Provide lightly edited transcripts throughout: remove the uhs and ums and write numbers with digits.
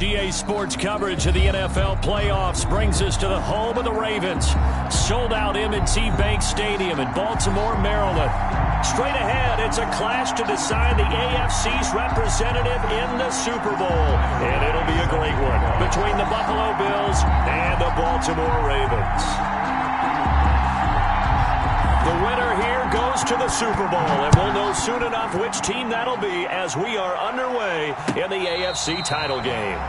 EA Sports coverage of the NFL playoffs brings us to the home of the Ravens. Sold out M&T Bank Stadium in Baltimore, Maryland. Straight ahead, it's a clash to decide the AFC's representative in the Super Bowl. And it'll be a great one between the Buffalo Bills and the Baltimore Ravens. The winner here goes to the Super Bowl, and we'll know soon enough which team that'll be as we are underway in the AFC title game.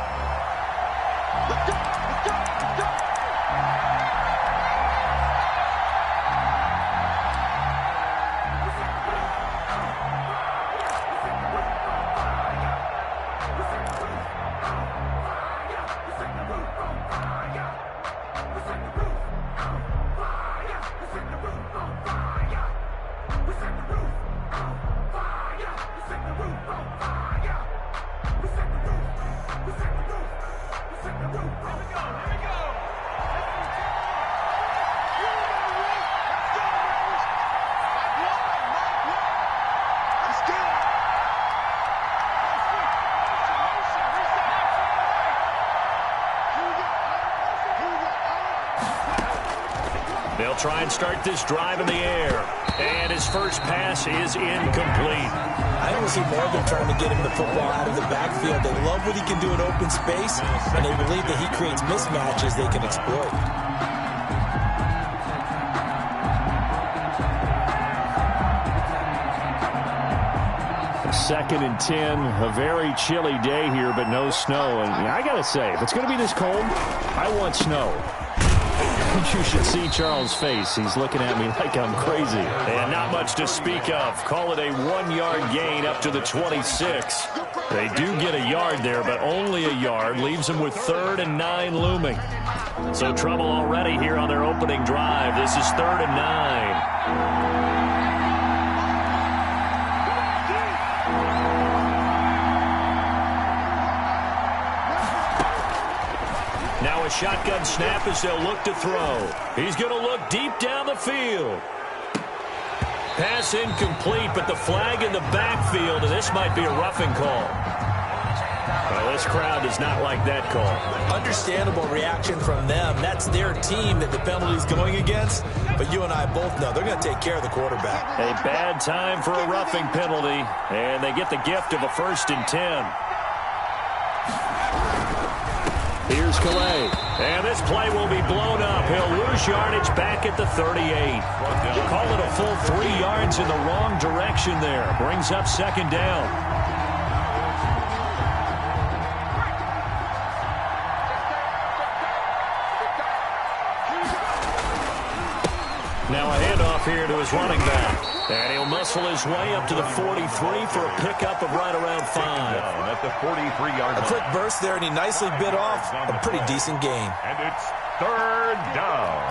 They'll try and start this drive in the air. And his first pass is incomplete. I don't see more of them trying to get him the football out of the backfield. They love what he can do in open space, and they believe that he creates mismatches they can exploit. Second and 10, a very chilly day here, but no snow. And I got to say, if it's going to be this cold, I want snow. You should see Charles' face. He's looking at me like I'm crazy. And not much to speak of. Call it a 1-yard gain up to the 26. They do get a yard there, but only a yard. Leaves them with 3rd and 9 looming. So trouble already here on their opening drive. This is 3rd and 9. Now a shotgun snap as they'll look to throw. He's going to look deep down the field. Pass incomplete, but the flag in the backfield, and this might be a roughing call. Well, this crowd does not like that call. Understandable reaction from them. That's their team that the penalty's going against. But you and I both know they're going to take care of the quarterback. A bad time for a roughing penalty, and they get the gift of a 1st and 10. Here's Calais, and this play will be blown up. He'll lose yardage back at the 38. Call it a full 3 yards in the wrong direction there. Brings up 2nd down. Now a handoff here to his running back. And he'll muscle his way up to the 43 for a pickup of right around 5. At the 43-yard line. A quick burst there, and he nicely bit off a pretty decent gain. And it's 3rd down.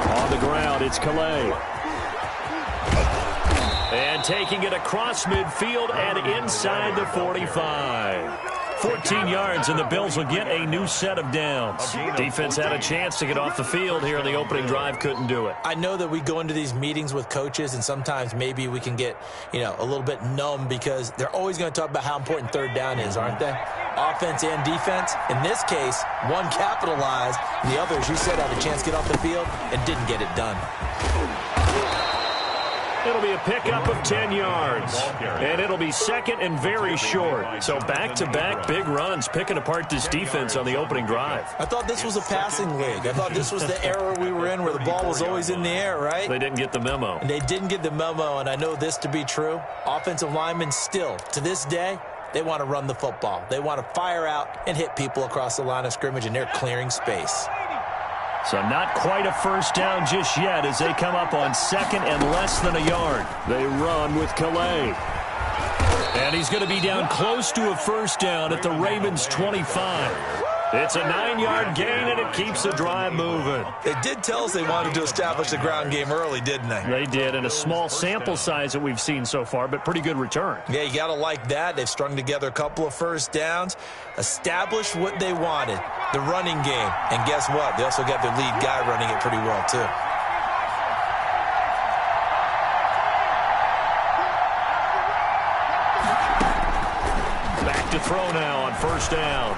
On the ground, it's Calais. And taking it across midfield and inside the 45. 14 yards, and the Bills will get a new set of downs. Defense had a chance to get off the field here in the opening drive, couldn't do it. I know that we go into these meetings with coaches, and sometimes maybe we can get, a little bit numb because they're always going to talk about how important 3rd down is, aren't they? Offense and defense. In this case, one capitalized, and the other, as you said, had a chance to get off the field and didn't get it done. It'll be a pickup of 10 yards, and it'll be 2nd and very short. So back-to-back big runs picking apart this defense on the opening drive. I thought this was a passing league. I thought this was the era we were in where the ball was always in the air, right? They didn't get the memo. And they didn't get the memo, and I know this to be true. Offensive linemen still, to this day, they want to run the football. They want to fire out and hit people across the line of scrimmage, and they're clearing space. So not quite a 1st down just yet as they come up on 2nd and less than a yard. They run with Calais. And he's going to be down close to a 1st down at the Ravens' 25. It's a 9-yard gain, and it keeps the drive moving. They did tell us they wanted to establish the ground game early, didn't they? They did, and a small sample size that we've seen so far, but pretty good return. Yeah, you got to like that. They've strung together a couple of first downs, established what they wanted, the running game. And guess what? They also got their lead guy running it pretty well, too. Back to throw now on first down.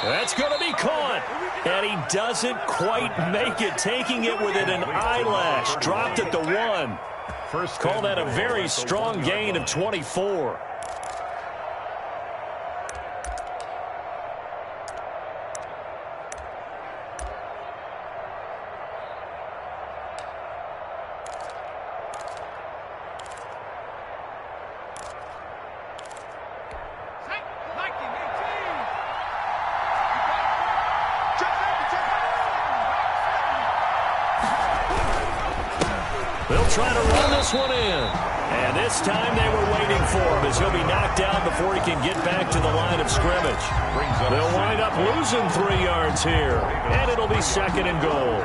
That's going to be caught. And he doesn't quite make it, taking it within an eyelash. Dropped at the 1. Call that a very strong gain of 24. They'll try to run this one in. And this time they were waiting for him as he'll be knocked down before he can get back to the line of scrimmage. They'll wind up losing 3 yards here. And it'll be second and goal.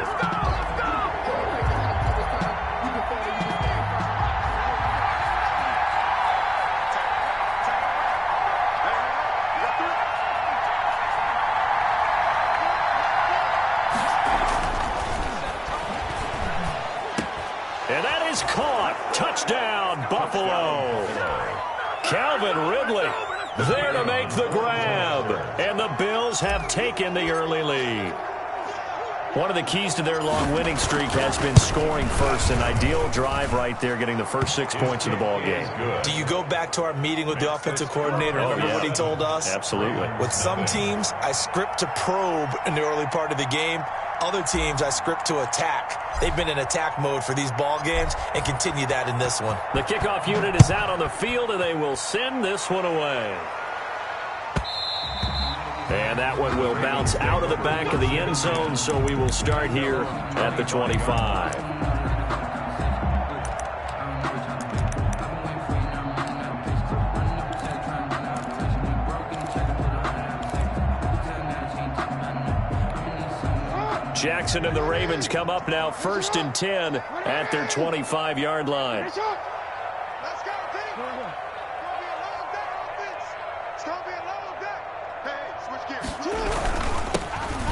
And that is caught. Touchdown, Buffalo. Calvin Ridley there to make the grab. And the Bills have taken the early lead. One of the keys to their long winning streak has been scoring first. An ideal drive right there, getting the first 6 points of the ball game. Do you go back to our meeting with the offensive coordinator? Remember what he told us? Absolutely. With some teams, I script to probe in the early part of the game. Other teams, I script to attack. They've been in attack mode for these ball games and continue that in this one. The kickoff unit is out on the field, and they will send this one away. And that one will bounce out of the back of the end zone, so we will start here at the 25. Jackson and the Ravens come up now 1st and 10 at their 25-yard line. Let's go, team. It's going to be a long day. Hey, switch gears.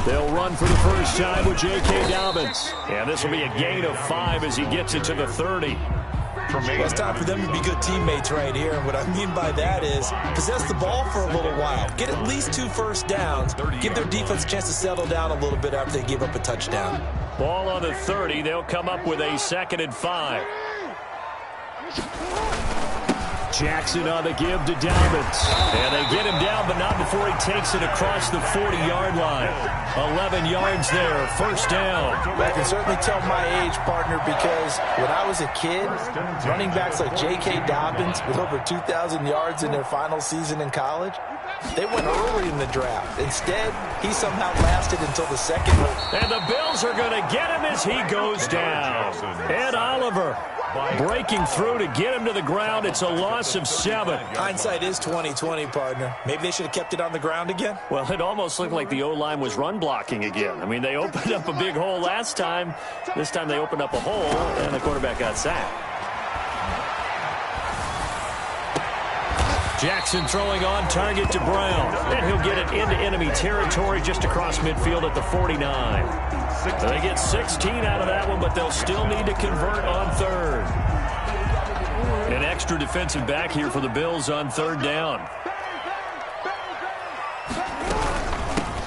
They'll run for the first time with J.K. Dobbins. And this will be a gain of 5 as he gets it to the 30. Well, it's time for them to be good teammates right here. And what I mean by that is possess the ball for a little while. Get at least 2 first downs. Give their defense a chance to settle down a little bit after they give up a touchdown. Ball on the 30. They'll come up with a 2nd and 5. Jackson on the give to Dobbins. And they get him down, but not before he takes it across the 40-yard line. 11 yards there, first down. I can certainly tell my age, partner, because when I was a kid, running backs like J.K. Dobbins with over 2,000 yards in their final season in college, they went early in the draft. Instead, he somehow lasted until the 2nd. And the Bills are going to get him as he goes down. Ed Oliver breaking through to get him to the ground. It's a loss of 7. Hindsight is 20/20, partner. Maybe they should have kept it on the ground again. Well, it almost looked like the O-line was run blocking again. I mean, they opened up a big hole last time. This time they opened up a hole, and the quarterback got sacked. Jackson throwing on target to Brown. And he'll get it into enemy territory just across midfield at the 49. They get 16 out of that one, but they'll still need to convert on 3rd. An extra defensive back here for the Bills on 3rd down.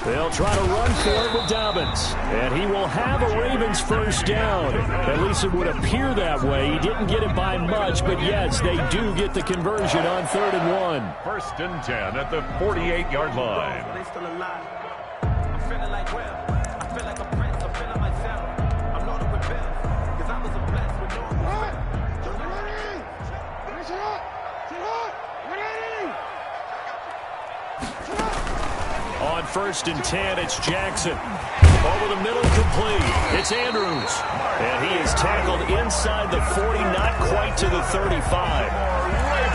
They'll try to run for it with Dobbins. And he will have a Ravens first down. At least it would appear that way. He didn't get it by much, but yes, they do get the conversion on 3rd and 1. 1st and 10 at the 48-yard line. On 1st and 10, it's Jackson. Over the middle, complete. It's Andrews. And he is tackled inside the 40, not quite to the 35.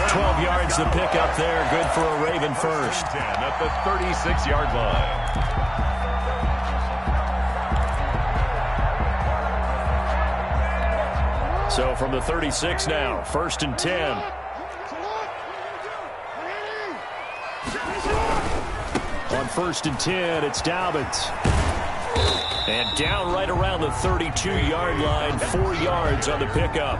12 yards to pick up there. Good for a Raven first. 10 at the 36-yard line. So from the 36 now, 1st and 10. On 1st and 10, it's Dobbins. And down right around the 32-yard line, 4 yards on the pickup.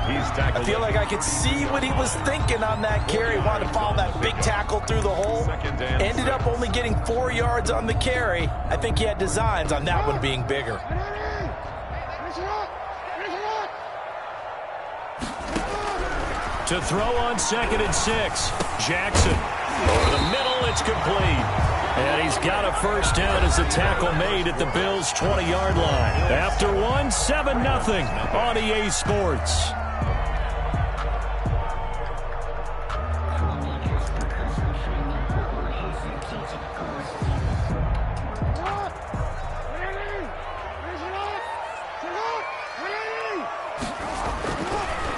He's tackled. I feel like I could see what he was thinking on that carry. Wanted to follow that big tackle through the hole. Ended up only getting 4 yards on the carry. I think he had designs on that one being bigger. To throw on 2nd and 6. Jackson. Over the middle, it's complete. And he's got a first down as the tackle made at the Bills' 20-yard line. After one, 7-0 on EA Sports.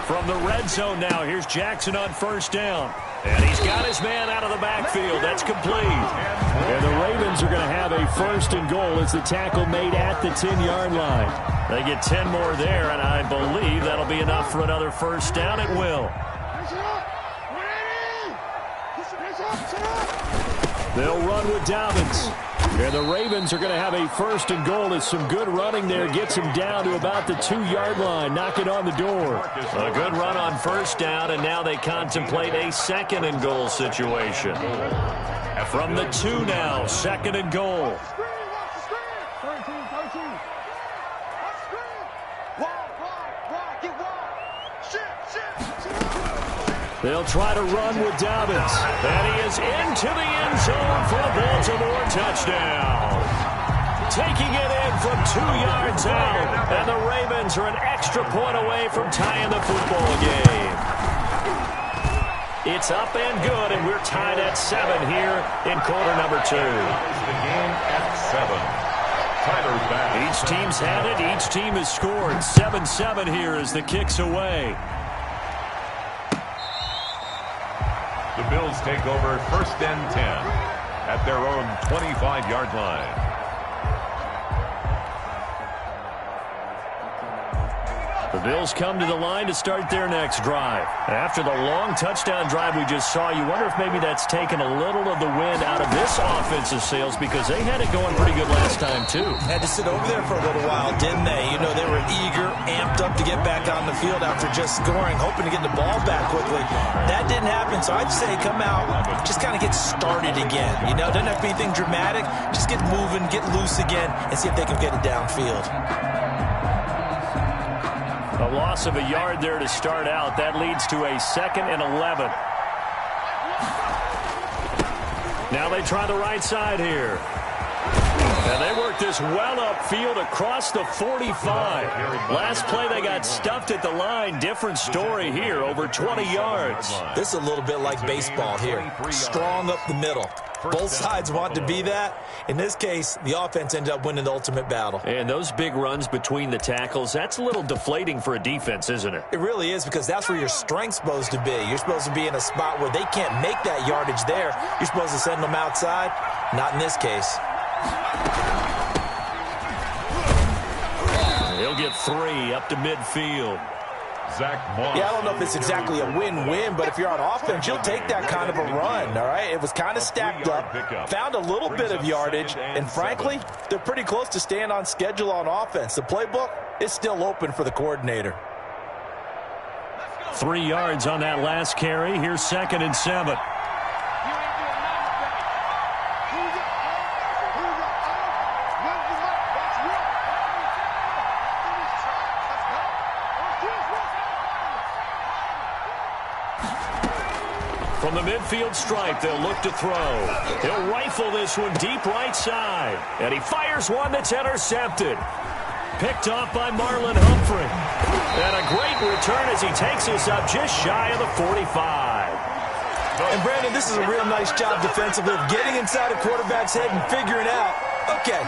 From the red zone now, here's Jackson on 1st down. And he's got his man out of the backfield. That's complete. And the Ravens are going to have a 1st and goal as the tackle made at the 10-yard line. They get 10 more there, and I believe that'll be enough for another first down. It will. They'll run with Dobbins. And the Ravens are going to have a 1st and goal as some good running there gets him down to about the 2-yard line, knocking on the door. A good run on 1st down, and now they contemplate a 2nd and goal situation. From the 2 now, 2nd and goal. They'll try to run with Dobbins. And he is into the end zone for a Baltimore touchdown. Taking it in from 2 yards out. And the Ravens are an extra point away from tying the football game. It's up and good, and we're tied at 7 here in quarter number 2. The game at 7. Tyler back. Each team's had it. Each team has scored. 7-7 here as the kick's away. The Bills take over 1st and 10 at their own 25-yard line. The Bills come to the line to start their next drive. After the long touchdown drive we just saw, you wonder if maybe that's taken a little of the wind out of this offensive sails because they had it going pretty good last time, too. Had to sit over there for a little while, didn't they? You know, they were eager, amped up to get back on the field after just scoring, hoping to get the ball back quickly. That didn't happen, so I'd say come out, just kind of get started again. You know, doesn't have to be anything dramatic. Just get moving, get loose again, and see if they can get it downfield. A loss of a yard there to start out. That leads to a 2nd and 11. Now they try the right side here. And they work this well upfield across the 45. Last play they got stuffed at the line. Different story here, over 20 yards. This is a little bit like baseball here. Strong up the middle. Both sides want to be that. In this case, the offense ended up winning the ultimate battle. And those big runs between the tackles, that's a little deflating for a defense, isn't it? It really is, because that's where your strength's supposed to be. You're supposed to be in a spot where they can't make that yardage there. You're supposed to send them outside. Not in this case. He'll get 3 up to midfield. Zach Moss. Yeah, I don't know if it's exactly a win-win, but if you're on offense, you'll take that kind of a run, all right? It was kind of stacked up, found a little bit of yardage, and frankly, they're pretty close to staying on schedule on offense. The playbook is still open for the coordinator. 3 yards on that last carry. Here's 2nd and 7. From the midfield stripe, they'll look to throw. He'll rifle this one deep right side. And he fires one that's intercepted. Picked off by Marlon Humphrey. And a great return as he takes us up just shy of the 45. And, Brandon, this is a real nice job defensively of getting inside a quarterback's head and figuring out Okay,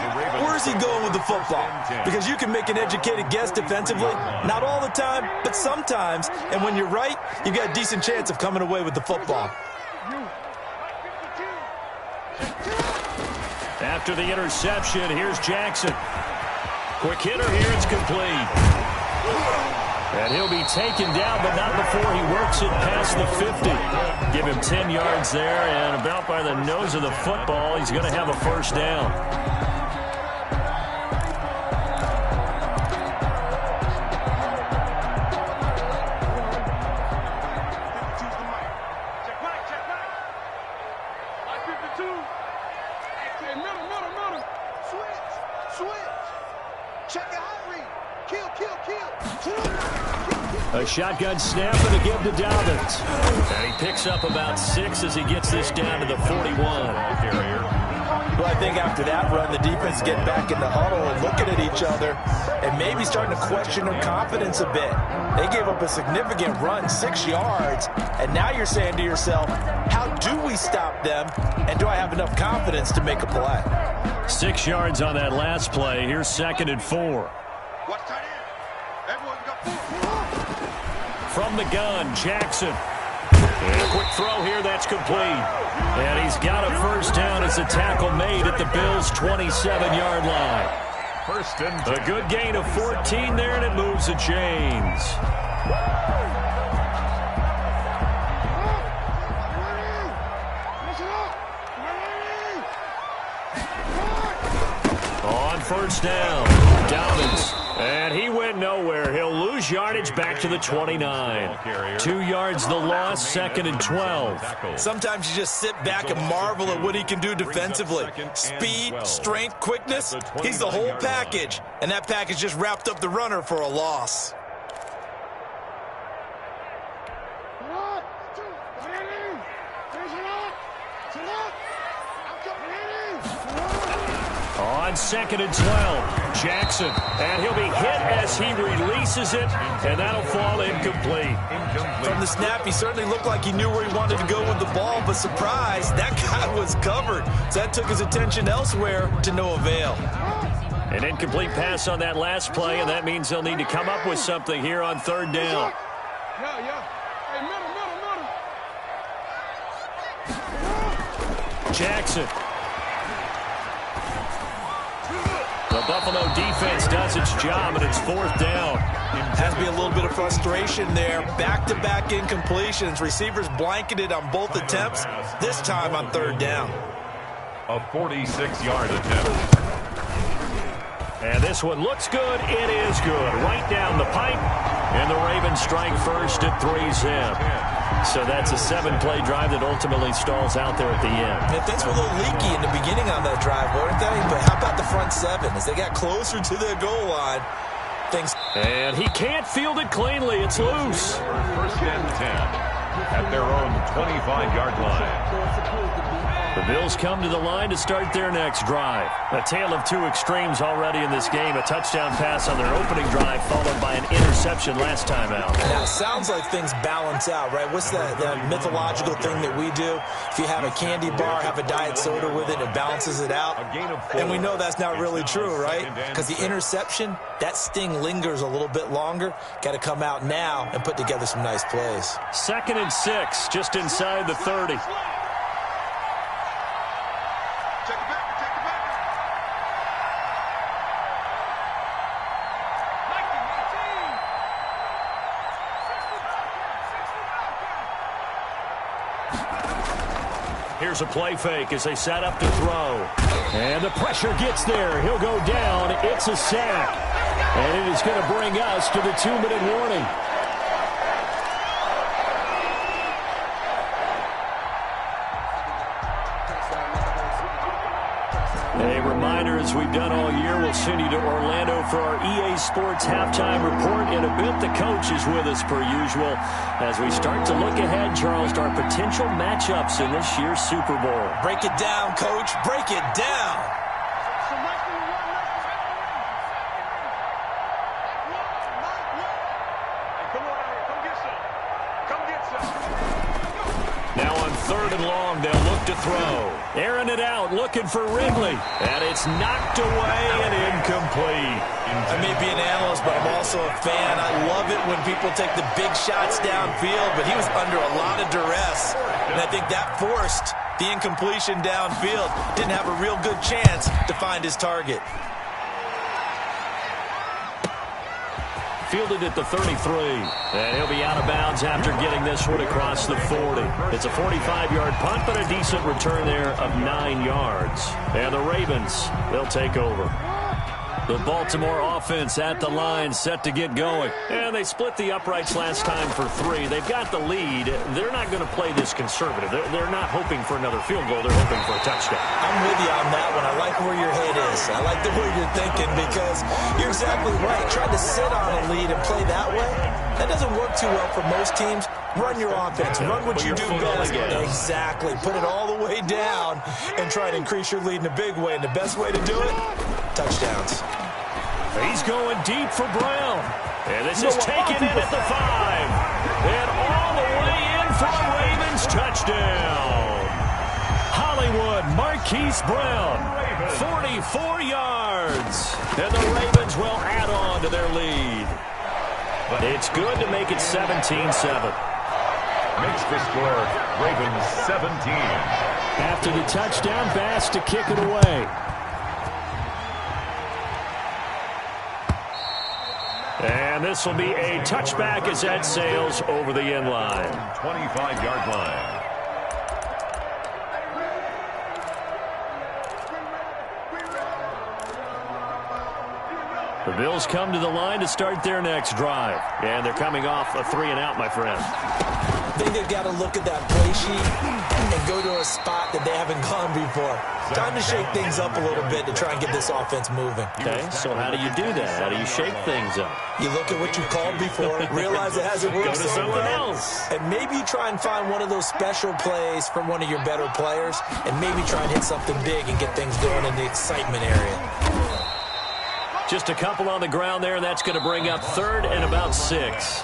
where's he going with the football? Because you can make an educated guess defensively. Not all the time, but sometimes. And when you're right, you got a decent chance of coming away with the football. After the interception, here's Jackson. Quick hitter here, it's complete. And he'll be taken down, but not before he works it past the 50. Give him 10 yards there, and about by the nose of the football, he's going to have a first down. A shotgun snap and a give to Dobbins. And he picks up about 6 as he gets this down to the 41. Well, I think after that run, the defense get back in the huddle and looking at each other and maybe starting to question their confidence a bit. They gave up a significant run, 6 yards, and now you're saying to yourself, how do we stop them, and do I have enough confidence to make a play? 6 yards on that last play. Here's 2nd and 4. Watch tight end. Everyone's got 4. From the gun, Jackson. And a quick throw here, that's complete. And he's got a first down as a tackle made at the Bills' 27-yard line. First and 10. A good gain of 14 there, and it moves the chains. On first down, Dobbins. And he went nowhere. He'll lose yardage back to the 29. 2 yards the loss, 2nd and 12. Sometimes you just sit back and marvel at what he can do defensively. Speed, strength, quickness, he's the whole package. And that package just wrapped up the runner for a loss. On 2nd and 12, Jackson, and he'll be hit as he releases it, and that'll fall incomplete. From the snap, he certainly looked like he knew where he wanted to go with the ball, but surprise, that guy was covered. So that took his attention elsewhere to no avail. An incomplete pass on that last play, and that means they'll need to come up with something here on 3rd down. Jackson. The Buffalo defense does its job, and it's 4th down. Has to be a little bit of frustration there. Back-to-back incompletions. Receivers blanketed on both attempts, this time on 3rd down. A 46-yard attempt. And this one looks good. It is good. Right down the pipe. And the Ravens strike first at 3-zip. So that's a 7-play drive that ultimately stalls out there at the end. Yeah, things were a little leaky in the beginning on that drive, weren't they? But how about the front 7? As they got closer to the goal line, things... And he can't field it cleanly. It's loose. First and 10 at their own 25-yard line. The Bills come to the line to start their next drive. A tale of two extremes already in this game. A touchdown pass on their opening drive followed by an interception last time out. Now, it sounds like things balance out, right? What's that mythological thing that we do? If you have a candy bar, have a diet soda with it, it balances it out. And we know that's not really true, right? Because the interception, that sting lingers a little bit longer. Got to come out now and put together some nice plays. 2nd and 6, just inside the 30. Here's a play fake as they set up to throw. And the pressure gets there. He'll go down. It's a sack. And it is going to bring us to the 2-minute warning. A reminder, as we've done all year, we'll send you to Orlando for our EA Sports halftime report. In a bit, the coach is with us per usual as we start to look ahead, Charles, to our potential matchups in this year's Super Bowl. Break it down, Coach. Break it down. Now on 3rd and long. They'll look to throw. Airing it out, looking for Ridley. And it's knocked away and incomplete. I may be an analyst, but I'm also a fan. I love it when people take the big shots downfield, but he was under a lot of duress. And I think that forced the incompletion downfield. Didn't have a real good chance to find his target. Fielded at the 33. And he'll be out of bounds after getting this one across the 40. It's a 45-yard punt, but a decent return there of 9 yards. And the Ravens, they'll take over. The Baltimore offense at the line, set to get going. And they split the uprights last time for 3. They've got the lead. They're not going to play this conservative. They're not hoping for another field goal. They're hoping for a touchdown. I'm with you on that one. I like where your head is. I like the way you're thinking because you're exactly right. Trying to sit on a lead and play that way, that doesn't work too well for most teams. Run your offense. Run what you do best. Exactly. Put it all the way down and try to increase your lead in a big way. And the best way to do it, touchdowns. He's going deep for Brown. And this is taken in at the 5. And all the way in for a Ravens touchdown. Hollywood Marquise Brown, 44 yards. And the Ravens will add on to their lead. It's good to make it 17-7. Makes the score Ravens 17. After the touchdown, Bass to kick it away. And this will be a touchback as that sails over the end line. 25-yard line. The Bills come to the line to start their next drive. And they're coming off a 3-and-out, my friend. I think they've got to look at that play sheet and go to a spot that they haven't gone before. Time to shake things up a little bit to try and get this offense moving. Okay, so how do you do that? How do you shake things up? You look at what you called before, realize it hasn't worked Go to so something well, else. and maybe you try and find one of those special plays from one of your better players, and maybe try and hit something big and get things going in the excitement area. Just a couple on the ground there. That's going to bring up 3rd and about 6.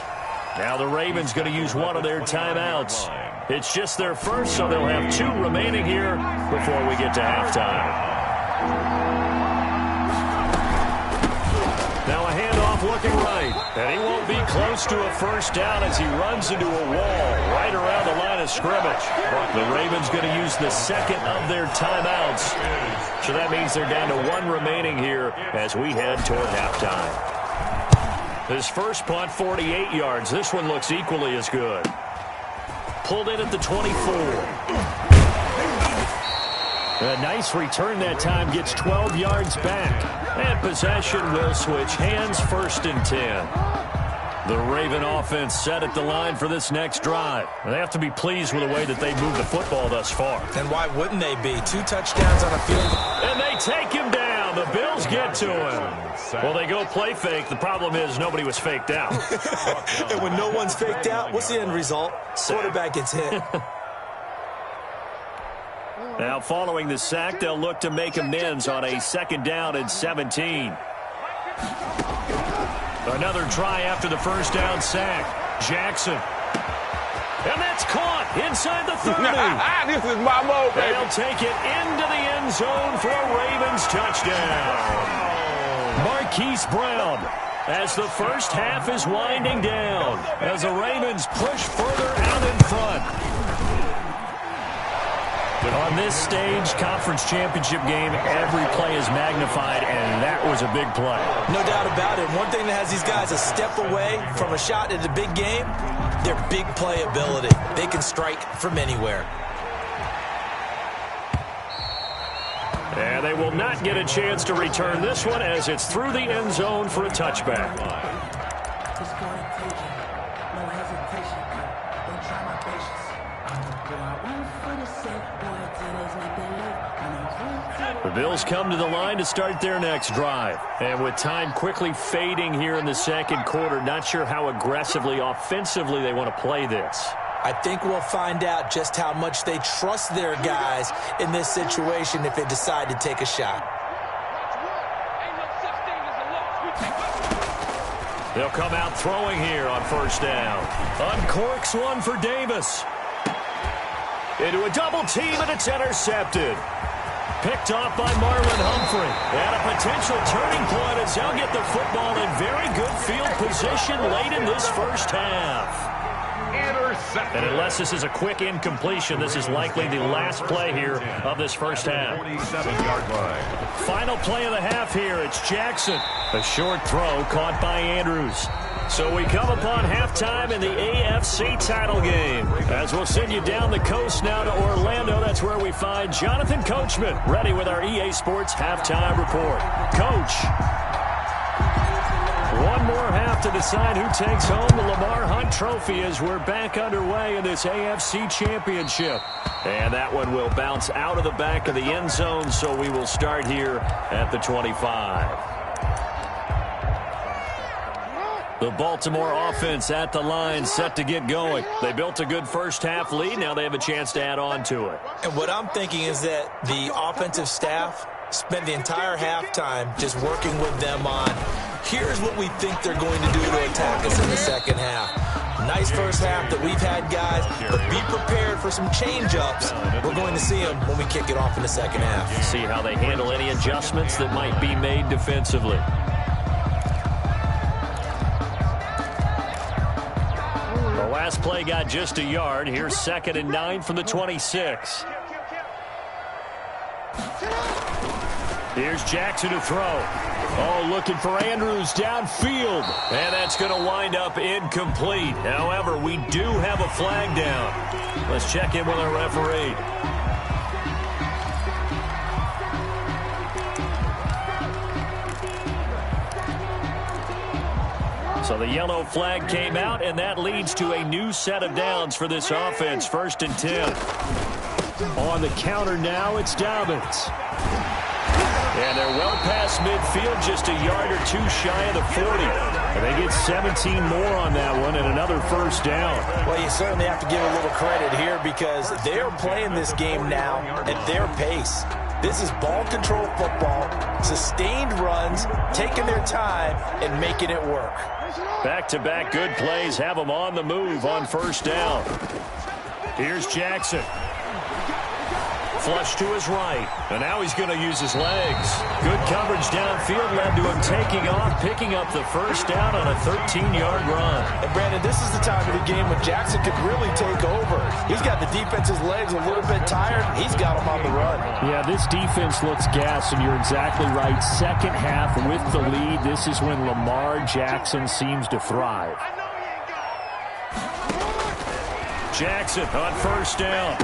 Now the Ravens going to use one of their timeouts. It's just their first, so they'll have 2 remaining here before we get to halftime. Now a handoff looking right, and he won't be close to a first down as he runs into a wall right around the line of scrimmage. The Ravens going to use the 2nd of their timeouts, so that means they're down to 1 remaining here as we head toward halftime. His first punt, 48 yards. This one looks equally as good. Pulled in at the 24. A nice return that time, gets 12 yards back. And possession will switch hands, 1st and 10. The Raven offense set at the line for this next drive. They have to be pleased with the way that they moved the football thus far. And why wouldn't they be? 2 touchdowns on a field. And they take him down. The Bills get to him. Well, they go play fake. The problem is nobody was faked out. And when no one's faked out, what's the end result? Quarterback gets hit. Now, following the sack, they'll look to make amends on a 2nd down and 17. Another try after the first down sack. Jackson. And that's caught inside the 30. This is my mode, baby. They'll take it into the end zone for a Ravens touchdown. Marquise Brown, as the first half is winding down, as the Ravens push further out in front. On this stage, conference championship game, every play is magnified, and that was a big play. No doubt about it. One thing that has these guys a step away from a shot at a big game, their big play ability. They can strike from anywhere. And they will not get a chance to return this one as it's through the end zone for a touchback. The Bills come to the line to start their next drive. And with time quickly fading here in the 2nd quarter, not sure how aggressively, offensively they want to play this. I think we'll find out just how much they trust their guys in this situation if they decide to take a shot. They'll come out throwing here on 1st down. Uncorks one for Davis. into a double team, and it's intercepted. Picked off by Marlon Humphrey. And a potential turning point as they'll get the football in very good field position late in this first half. And unless this is a quick incompletion, this is likely the last play here of this first half. 47-yard line. Final play of the half here. It's Jackson. A short throw caught by Andrews. So we come upon halftime in the AFC title game. As we'll send you down the coast now to Orlando, that's where we find Jonathan Coachman, ready with our EA Sports halftime report. Coach, one more half to decide who takes home the Lamar Hunt Trophy as we're back underway in this AFC Championship. And that one will bounce out of the back of the end zone, so we will start here at the 25. The Baltimore offense at the line, set to get going. They built a good first-half lead. Now they have a chance to add on to it. And what I'm thinking is that the offensive staff spent the entire halftime just working with them on, here's what we think they're going to do to attack us in the second half. Nice first half that we've had, guys, but be prepared for some change-ups. We're going to see them when we kick it off in the second half. See how they handle any adjustments that might be made defensively. Last play got just a yard. Here's 2nd and 9 from the 26. Here's Jackson to throw. Oh, looking for Andrews downfield. And that's going to wind up incomplete. However, we do have a flag down. Let's check in with our referee. So the yellow flag came out, and that leads to a new set of downs for this offense. 1st and 10. On the counter now, it's Dobbins. And they're well past midfield, just a yard or two shy of the 40. And they get 17 more on that one and another first down. Well, you certainly have to give a little credit here because they're playing this game now at their pace. This is ball control football, sustained runs, taking their time, and making it work. Back-to-back good plays have them on the move on first down. Here's Jackson. Flush to his right, and now he's going to use his legs. Good coverage downfield led to him taking off, picking up the first down on a 13-yard run. And, Brandon, this is the time of the game when Jackson could really take over. He's got the defense's legs a little bit tired. He's got him on the run. Yeah, this defense looks gassed, and you're exactly right. Second half with the lead, this is when Lamar Jackson seems to thrive. Jackson on first down.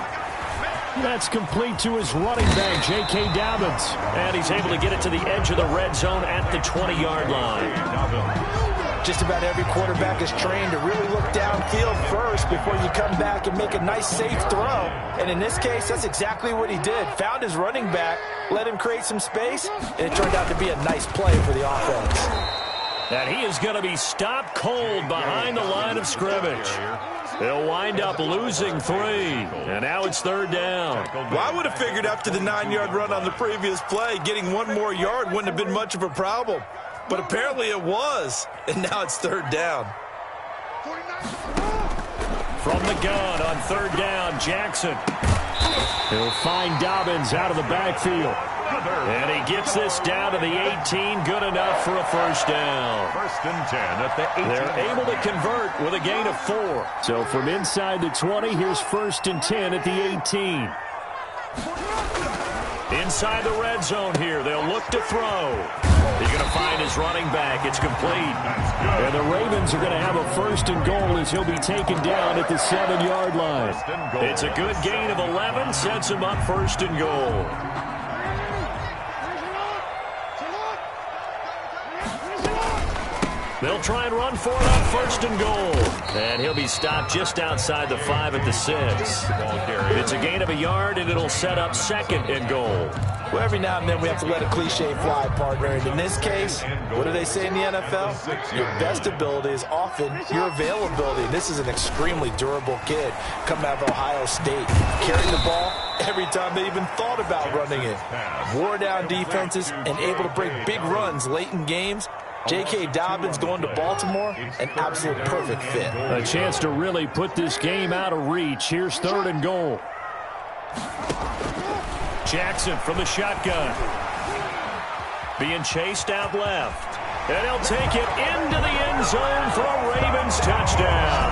That's complete to his running back, J.K. Dobbins. And he's able to get it to the edge of the red zone at the 20-yard line. Just about every quarterback is trained to really look downfield first before you come back and make a nice, safe throw. And in this case, that's exactly what he did. Found his running back, let him create some space, and it turned out to be a nice play for the offense. And he is going to be stopped cold behind the line of scrimmage. They'll wind up losing 3, and now it's 3rd down. Well, I would have figured after the 9-yard run on the previous play, getting one more yard wouldn't have been much of a problem. But apparently it was, and now it's 3rd down. From the gun on 3rd down, Jackson. He'll find Dobbins out of the backfield. And he gets this down to the 18, good enough for a first down. 1st and 10 at the 18. They're able to convert with a gain of 4. So from inside the 20, here's 1st and 10 at the 18. Inside the red zone here, they'll look to throw. He's going to find his running back. It's complete. And the Ravens are going to have a 1st and goal as he'll be taken down at the 7-yard line. It's a good gain of 11, sets him up 1st and goal. They'll try and run for it on 1st and goal. And he'll be stopped just outside the 5 at the 6. It's a gain of a yard, and it'll set up 2nd and goal. Well, every now and then we have to let a cliche fly, partner. And in this case, what do they say in the NFL? Your best ability is often your availability. This is an extremely durable kid coming out of Ohio State. Carrying the ball every time they even thought about running it. Wore down defenses and able to break big runs late in games. J.K. Dobbins going to Baltimore, an absolute perfect fit. A chance to really put this game out of reach. Here's 3rd and goal. Jackson from the shotgun. Being chased out left. And he'll take it into the end zone for a Ravens touchdown.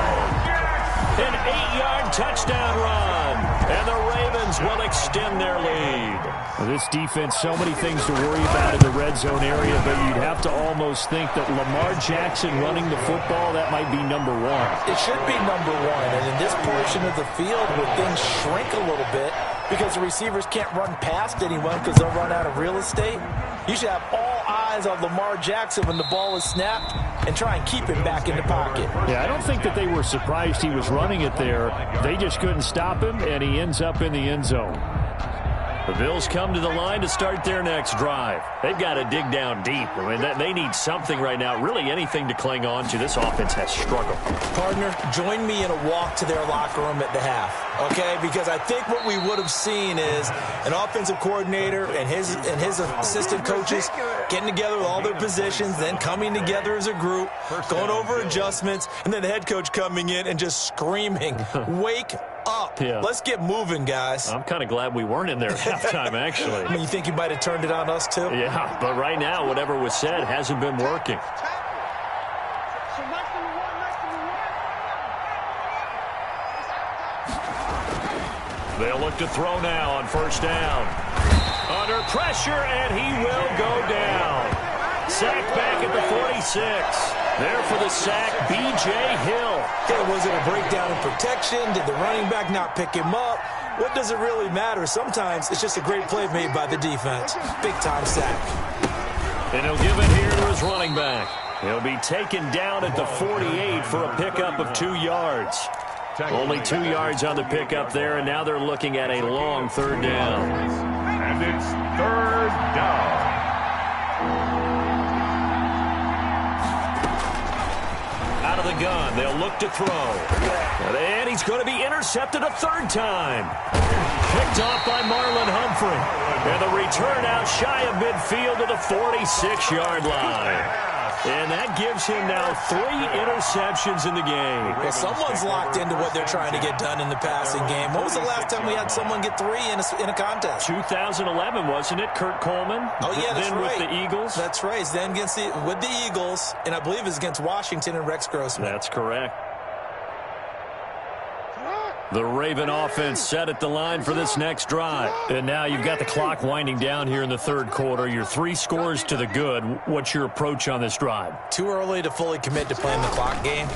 An 8-yard touchdown run. And the Ravens will extend their lead. Well, this defense, so many things to worry about in the red zone area, but you'd have to almost think that Lamar Jackson running the football, that might be number one. It should be number one. And in this portion of the field where things shrink a little bit because the receivers can't run past anyone because they'll run out of real estate, you should have all eyes on Lamar Jackson when the ball is snapped and try and keep him back in the pocket. Yeah, I don't think that they were surprised he was running it there. They just couldn't stop him, and he ends up in the end zone. The Bills come to the line to start their next drive. They've got to dig down deep. I mean, they need something right now, really anything to cling on to. This offense has struggled. Partner, join me in a walk to their locker room at the half, okay? Because I think what we would have seen is an offensive coordinator and his assistant coaches getting together with all their positions, then coming together as a group, going over adjustments, and then the head coach coming in and just screaming, wake up. Yeah. Let's get moving, guys. I'm kind of glad we weren't in there at halftime, actually. I mean, you think you might have turned it on us, too? Yeah, but right now, whatever was said hasn't been working. They'll look to throw now on first down. Under pressure, and he will go down. Sacked back at the 46. There for the sack, B.J. Hill. Okay, was it a breakdown in protection? Did the running back not pick him up? What does it really matter? Sometimes it's just a great play made by the defense. Big-time sack. And he'll give it here to his running back. He'll be taken down at the 48 for a pickup of 2 yards. Only 2 yards on the pickup there, and now they're looking at a long third down. And it's third down. Out of the gun, they'll look to throw. And he's going to be intercepted a third time. Picked off by Marlon Humphrey. And the return out shy of midfield to the 46-yard line. And that gives him now 3 interceptions in the game. Well, someone's locked into what they're trying to get done in the passing game. When was the last time we had someone get 3 in a contest? 2011, wasn't it, Kurt Coleman? Oh, yeah, that's then right. With the Eagles? That's right. It's then with the Eagles, and I believe it's against Washington and Rex Grossman. That's correct. The Raven offense set at the line for this next drive. And now you've got the clock winding down here in the third quarter. You're 3 scores to the good. What's your approach on this drive? Too early to fully commit to playing the clock game.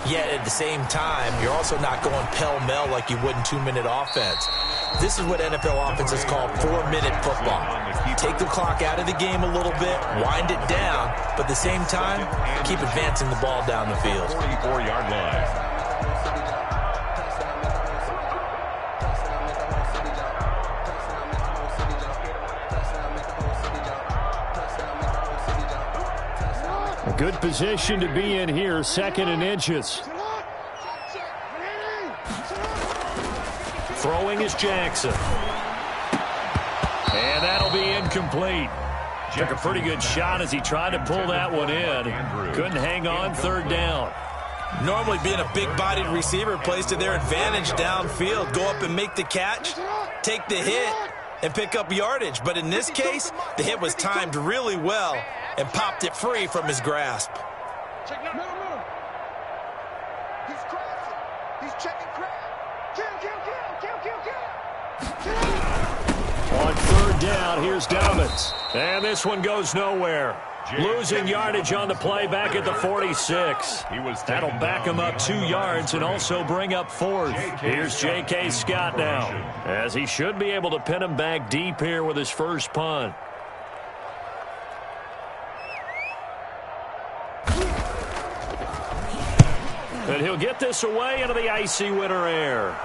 Yet at the same time, you're also not going pell-mell like you would in 2-minute offense. This is what NFL offenses call 4-minute football. Take the clock out of the game a little bit, wind it down, but at the same time, keep advancing the ball down the field. 44-yard line. Good position to be in here, 2nd and inches. Throwing is Jackson. And that'll be incomplete. Took a pretty good shot as he tried to pull that one in. Couldn't hang on, third down. Normally being a big-bodied receiver plays to their advantage downfield. Go up and make the catch, take the hit, and pick up yardage. But in this case, the hit was timed really well and popped it free from his grasp. Check no. He's crossing. He's checking crap. Kill. On third down, here's Dobbins. And this one goes nowhere. Losing yardage on the play back at the 46. That'll back him up 2 yards and also bring up 4th. Here's J.K. Scott now, as he should be able to pin him back deep here with his first punt. And he'll get this away into the icy winter air.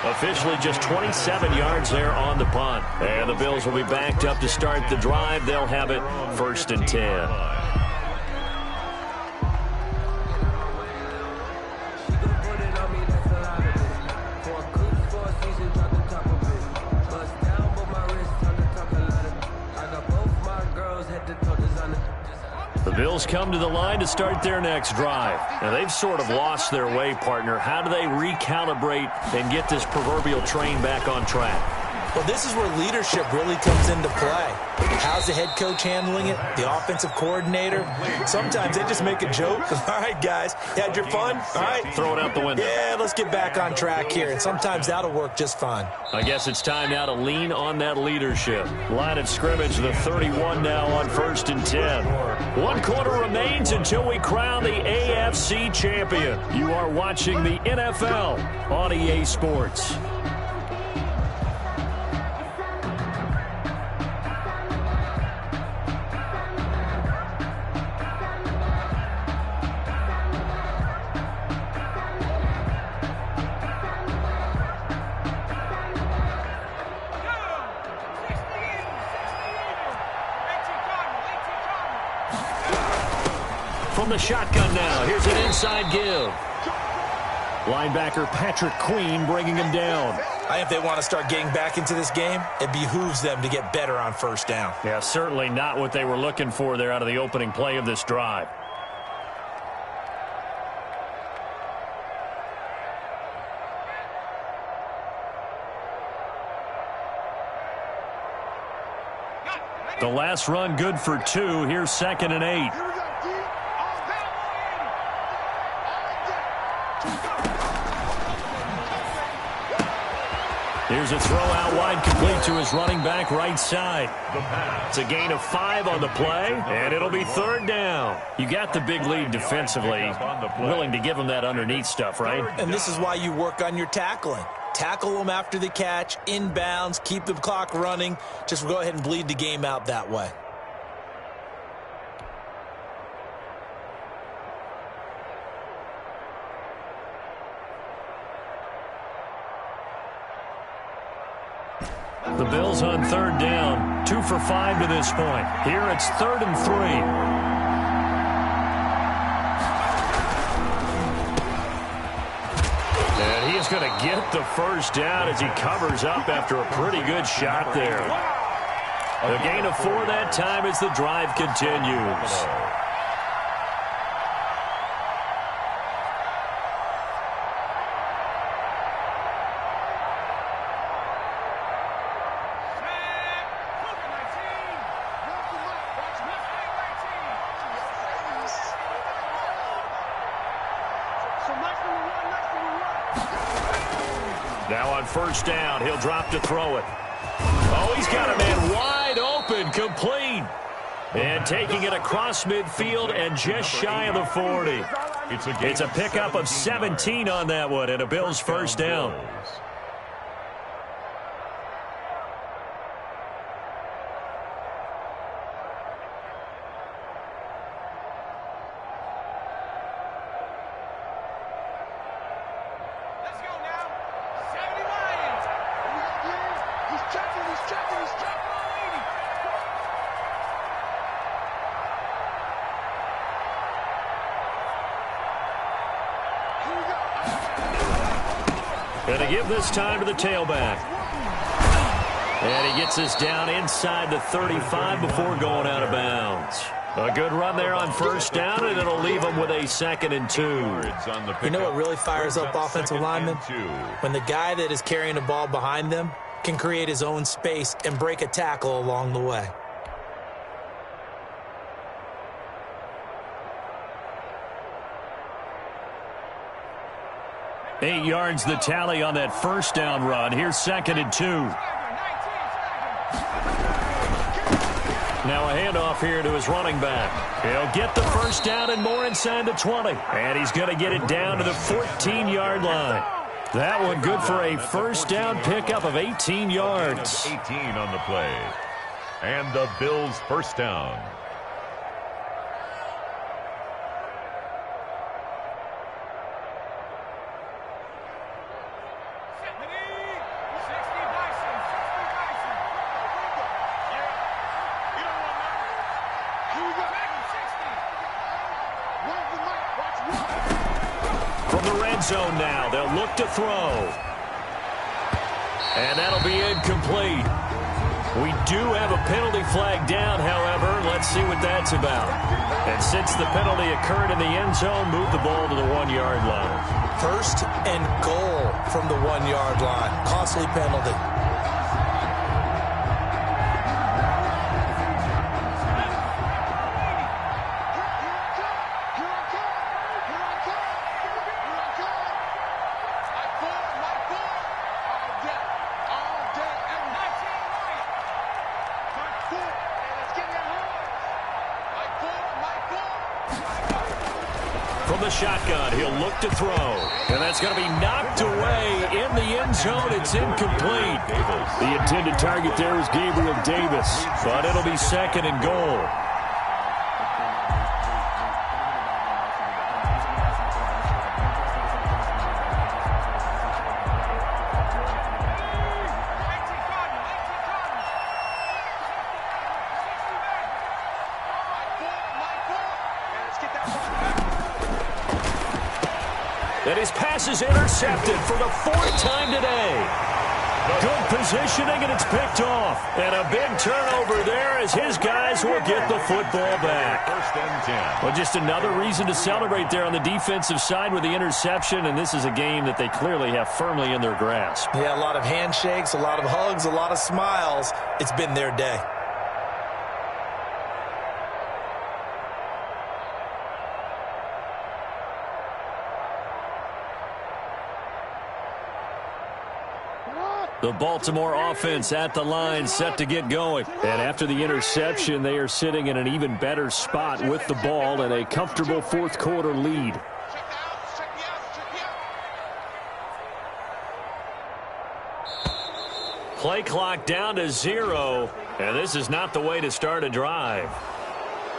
Officially just 27 yards there on the punt. And the Bills will be backed up to start the drive. They'll have it 1st and 10. The Bills Bills come to the line to start their next drive. Now, they've sort of lost their way, partner. How do they recalibrate and get this proverbial train back on track? Well, this is where leadership really comes into play. How's the head coach handling it? The offensive coordinator? Sometimes they just make a joke. All right, guys, you had your fun? All right. Throw it out the window. Yeah, let's get back on track here. And sometimes that'll work just fine. I guess it's time now to lean on that leadership. Line of scrimmage, the 31 now on 1st and 10. 1 quarter remains until we crown the AFC champion. You are watching the NFL on EA Sports. From the shotgun now, here's an inside give. Linebacker Patrick Queen bringing him down. I think if they want to start getting back into this game, it behooves them to get better on 1st down. Yeah, certainly not what they were looking for there out of the opening play of this drive. The last run good for 2. Here's 2nd and 8. Here's a throw out wide, complete to his running back right side. It's a gain of 5 on the play, and it'll be 3rd down. You got the big lead defensively, willing to give them that underneath stuff, right? And this is why you work on your tackling. Tackle them after the catch, inbounds, keep the clock running. Just go ahead and bleed the game out that way. The Bills on 3rd down, 2 for 5 to this point. Here it's 3rd and 3. And he is going to get the 1st down as he covers up after a pretty good shot there. A gain of 4 that time as the drive continues. Now on 1st down, he'll drop to throw it. Oh, he's got a man wide open, complete. And taking it across midfield and just shy of the 40. It's a pickup of 17 on that one and a Bills 1st down. Going to give this time to the tailback. And he gets this down inside the 35 before going out of bounds. A good run there on 1st down, and it'll leave him with a 2nd and 2. You know what really fires up offensive linemen? When the guy that is carrying the ball behind them can create his own space and break a tackle along the way. Eight yards the tally on that 1st down run. Here's 2nd and 2. Now a handoff here to his running back. He'll get the 1st down and more inside the 20. And he's going to get it down to the 14-yard line. That one good for a 1st down pickup of 18 yards. 18 on the play. And the Bills 1st down. Zone now. They'll look to throw. And that'll be incomplete. We do have a penalty flag down, however. Let's see what that's about. And since the penalty occurred in the end zone, move the ball to the 1-yard line. 1st and goal from the 1-yard line. Costly penalty. From the shotgun, he'll look to throw. And that's going to be knocked away in the end zone. It's incomplete. The intended target there was Gabriel Davis, but it'll be 2nd and goal. And his pass is intercepted for the 4th time today. Good positioning, and it's picked off. And a big turnover there as his guys will get the football back. 1st and 10. Well, just another reason to celebrate there on the defensive side with the interception, and this is a game that they clearly have firmly in their grasp. Yeah, a lot of handshakes, a lot of hugs, a lot of smiles. It's been their day. The Baltimore offense at the line, set to get going. And after the interception, they are sitting in an even better spot with the ball and a comfortable 4th quarter lead. Play clock down to 0, and this is not the way to start a drive.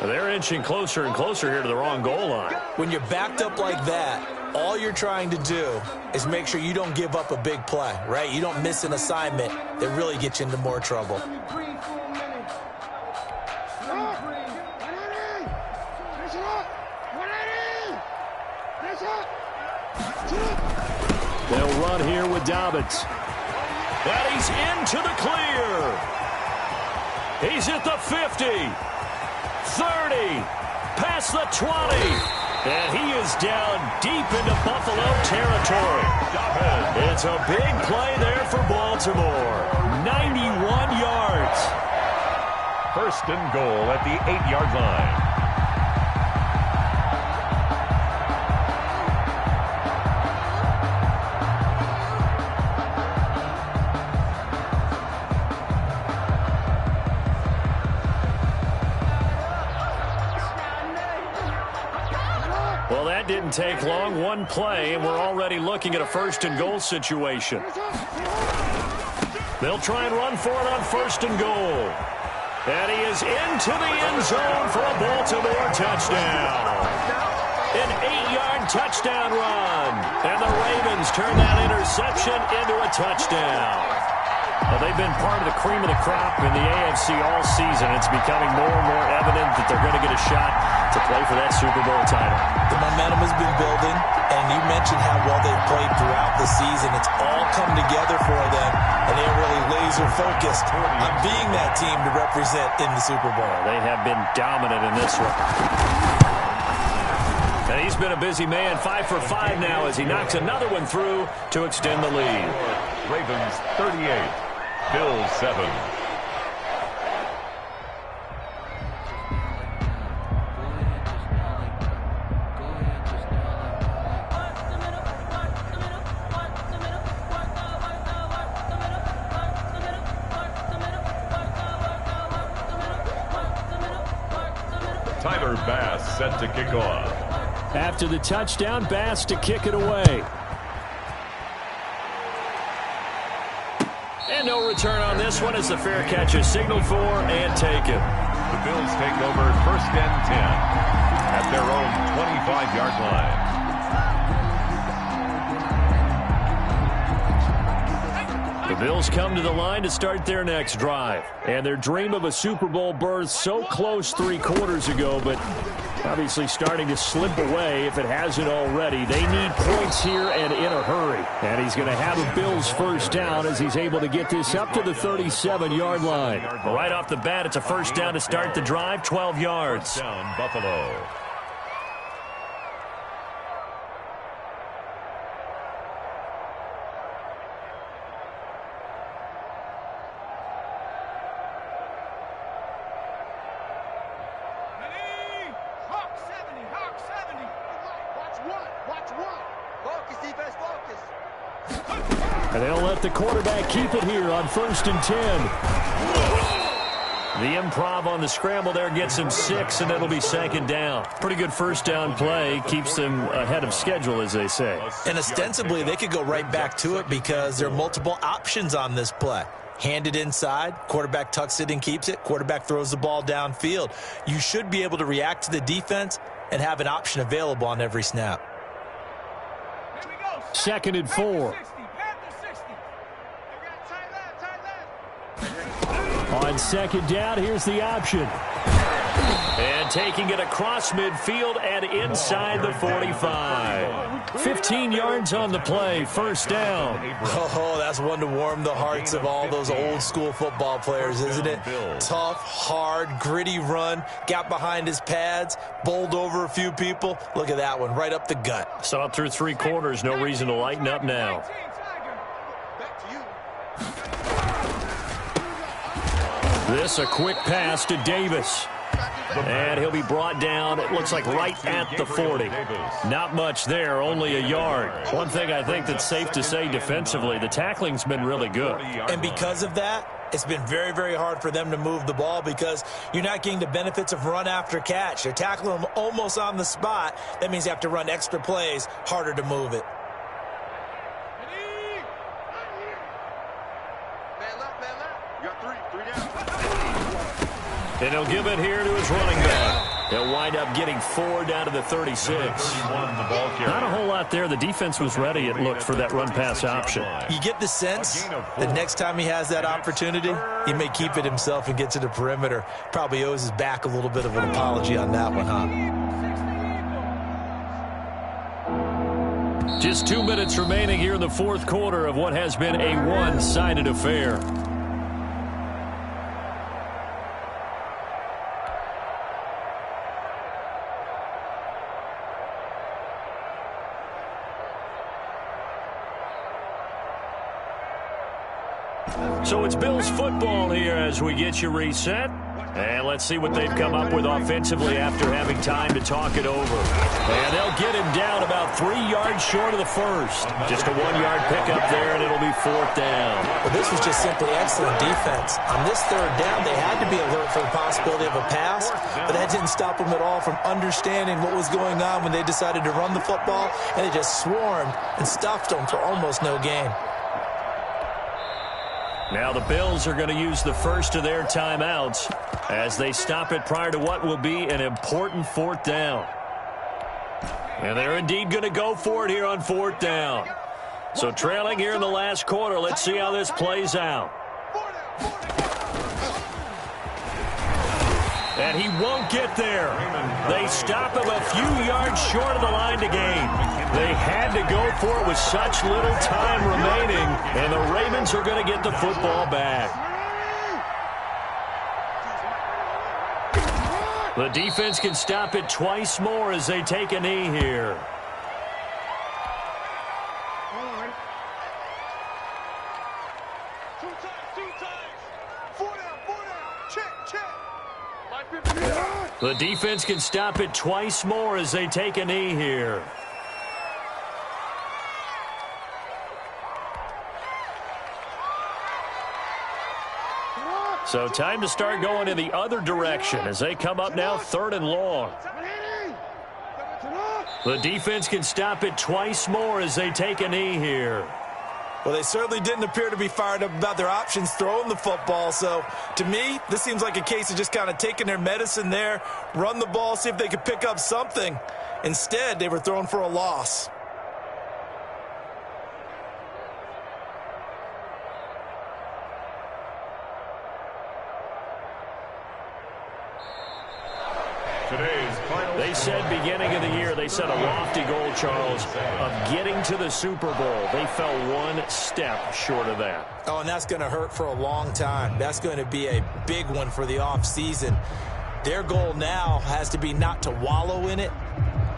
They're inching closer and closer here to the wrong goal line. When you're backed up like that, all you're trying to do is make sure you don't give up a big play, right? You don't miss an assignment that really gets you into more trouble. They'll run here with Dobbins. And he's into the clear. He's at the 50, 30, past the 20. And he is down deep into Buffalo territory. It's a big play there for Baltimore. 91 yards. 1st and goal at the 8-yard line. Well, that didn't take long. One play, and we're already looking at a 1st and goal situation. They'll try and run for it on 1st and goal. And he is into the end zone for a Baltimore touchdown. An 8-yard touchdown run. And the Ravens turn that interception into a touchdown. Well, they've been part of the cream of the crop in the AFC all season. It's becoming more and more evident that they're going to get a shot to play for that Super Bowl title. The momentum has been building, and you mentioned how well they've played throughout the season. It's all come together for them, and they're really laser-focused on being that team to represent in the Super Bowl. They have been dominant in this one. And he's been a busy man, 5 for 5 now as he knocks another one through to extend the lead. Ravens 38, Bills 7. Tyler Bass set to kick off. After the touchdown, Bass to kick it away. And no return on this one as the fair catch is signaled for and taken. The Bills take over 1st and 10 at their own 25-yard line. The Bills come to the line to start their next drive. And their dream of a Super Bowl berth so close 3 quarters ago, but Obviously starting to slip away if it hasn't already. They need points here and in a hurry. And he's going to have a Bills first down as he's able to get this up to the 37-yard line. Right off the bat, it's a first down to start the drive, 12 yards. First down, Buffalo. And they'll let the quarterback keep it here on 1st and 10. The improv on the scramble there gets him 6, and it'll be 2nd down. Pretty good first down play. Keeps them ahead of schedule, as they say. And ostensibly, they could go right back to it because there are multiple options on this play. Hand it inside, quarterback tucks it and keeps it, quarterback throws the ball downfield. You should be able to react to the defense and have an option available on every snap. 2nd and 4. On 2nd down, here's the option. And taking it across midfield and inside the 45. 15 yards on the play, first down. Oh, that's one to warm the hearts of all those old school football players, isn't it? Tough, hard, gritty run, got behind his pads, bowled over a few people. Look at that one, right up the gut. Saw it through 3 quarters, no reason to lighten up now. This a quick pass to Davis. And he'll be brought down, it looks like right at the 40. Not much there, only a yard. One thing I think that's safe to say defensively, the tackling's been really good. And because of that, it's been very, very hard for them to move the ball because you're not getting the benefits of run after catch. You're tackling them almost on the spot. That means you have to run extra plays, harder to move it. And he'll give it here to his running back. He'll wind up getting 4 down to the 36. Not a whole lot there. The defense was ready, it looked, for that run-pass option. You get the sense that next time he has that opportunity, he may keep it himself and get to the perimeter. Probably owes his back a little bit of an apology on that one, huh? Just 2 minutes remaining here in the 4th quarter of what has been a one-sided affair. So it's Bills football here as we get you reset. And let's see what they've come up with offensively after having time to talk it over. And they'll get him down about 3 yards short of the first. Just a 1-yard pickup there, and it'll be 4th down. Well, this was just simply excellent defense. On this 3rd down, they had to be alert for the possibility of a pass, but that didn't stop them at all from understanding what was going on when they decided to run the football, and they just swarmed and stuffed them for almost no gain. Now the Bills are going to use the first of their timeouts as they stop it prior to what will be an important 4th down. And they're indeed going to go for it here on 4th down. So trailing here in the last quarter, let's see how this plays out. And he won't get there. They stop him a few yards short of the line to gain. They had to go for it with such little time remaining, and the Ravens are going to get the football back. The defense can stop it twice more as they take a knee here. The defense can stop it twice more as they take a knee here. So time to start going in the other direction as they come up now 3rd and long. The defense can stop it twice more as they take a knee here. Well, they certainly didn't appear to be fired up about their options throwing the football. So, to me, this seems like a case of just kind of taking their medicine there, run the ball, see if they could pick up something. Instead, they were throwing for a loss. Today's final. They said beginning of the year, they set a lofty goal, Charles, of getting to the Super Bowl. They fell one step short of that. Oh, and that's going to hurt for a long time. That's going to be a big one for the offseason. Their goal now has to be not to wallow in it,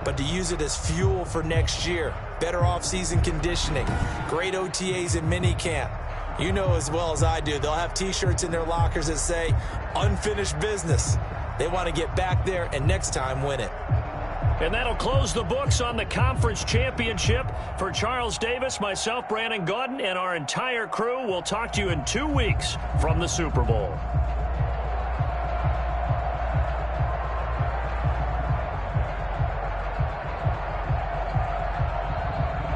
but to use it as fuel for next year. Better offseason conditioning, great OTAs and minicamp. You know as well as I do, they'll have T-shirts in their lockers that say, unfinished business. They want to get back there and next time win it. And that'll close the books on the conference championship. For Charles Davis, myself, Brandon Gaudin, and our entire crew, we'll talk to you in 2 weeks from the Super Bowl.